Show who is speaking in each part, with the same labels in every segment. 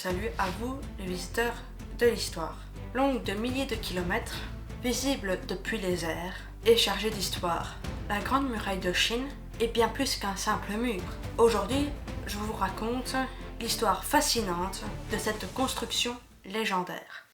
Speaker 1: Salut à vous, les visiteurs de l'histoire. Longue de milliers de kilomètres, visible depuis les airs et chargée d'histoire, la Grande Muraille de Chine est bien plus qu'un simple mur. Aujourd'hui, je vous raconte l'histoire fascinante de cette construction légendaire.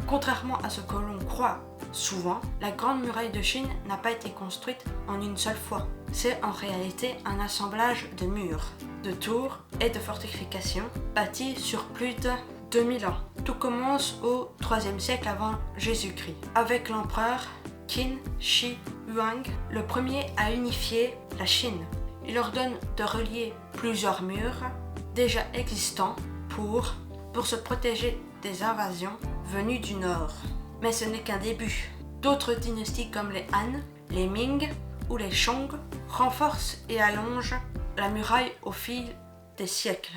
Speaker 1: Contrairement à ce que l'on croit souvent, la Grande Muraille de Chine n'a pas été construite en une seule fois. C'est en réalité un assemblage de murs, de tours et de fortifications bâtis sur plus de 2000 ans. Tout commence au IIIe siècle avant Jésus-Christ, avec l'empereur Qin Shi Huang, le premier à unifier la Chine. Il ordonne de relier plusieurs murs déjà existants pour se protéger des invasions venues du nord. Mais ce n'est qu'un début. D'autres dynasties comme les Han, les Ming ou les Song renforcent et allongent la muraille au fil des siècles.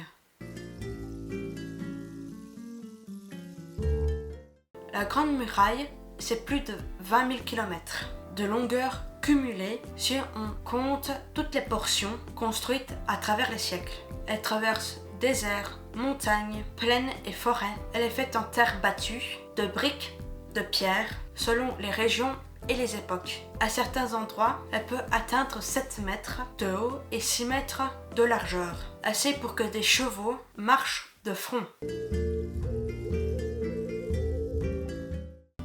Speaker 1: La Grande Muraille, c'est plus de 20 000 km de longueur cumulée si on compte toutes les portions construites à travers les siècles. Elle traverse déserts, montagnes, plaines et forêts. Elle est faite en terre battue, de briques, de pierres, selon les régions et les époques. À certains endroits, elle peut atteindre 7 mètres de haut et 6 mètres de largeur, assez pour que des chevaux marchent de front.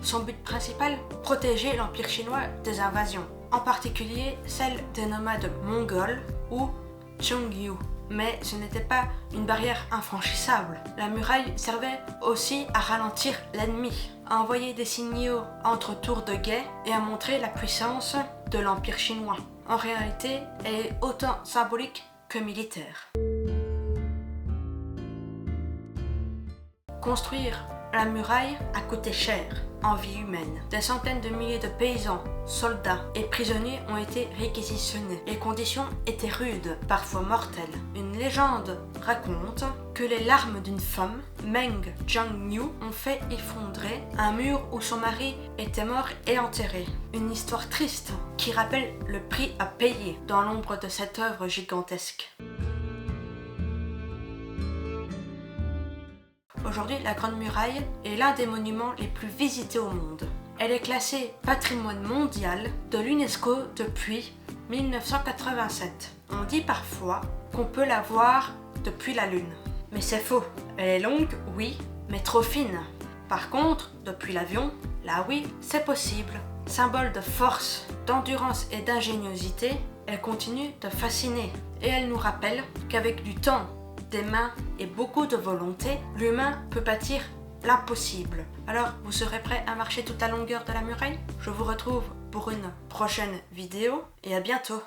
Speaker 1: Son but principal, protéger l'Empire chinois des invasions, en particulier celle des nomades mongols ou Xiongnu. Mais ce n'était pas une barrière infranchissable. La muraille servait aussi à ralentir l'ennemi, à envoyer des signaux entre tours de guet et à montrer la puissance de l'Empire chinois. En réalité, elle est autant symbolique que militaire. Construire la muraille a coûté cher en vie humaine. Des centaines de milliers de paysans, soldats et prisonniers ont été réquisitionnés. Les conditions étaient rudes, parfois mortelles. Une légende raconte que les larmes d'une femme, Meng Jiangyu, ont fait effondrer un mur où son mari était mort et enterré. Une histoire triste qui rappelle le prix à payer dans l'ombre de cette œuvre gigantesque. Aujourd'hui, la Grande Muraille est l'un des monuments les plus visités au monde. Elle est classée patrimoine mondial de l'UNESCO depuis 1987. On dit parfois qu'on peut la voir depuis la Lune. Mais c'est faux. Elle est longue, oui, mais trop fine. Par contre, depuis l'avion, là oui, c'est possible. Symbole de force, d'endurance et d'ingéniosité, elle continue de fasciner. Et elle nous rappelle qu'avec du temps, des mains et beaucoup de volonté, l'humain peut bâtir l'impossible. Alors, vous serez prêt à marcher toute la longueur de la muraille ? Je vous retrouve pour une prochaine vidéo et à bientôt.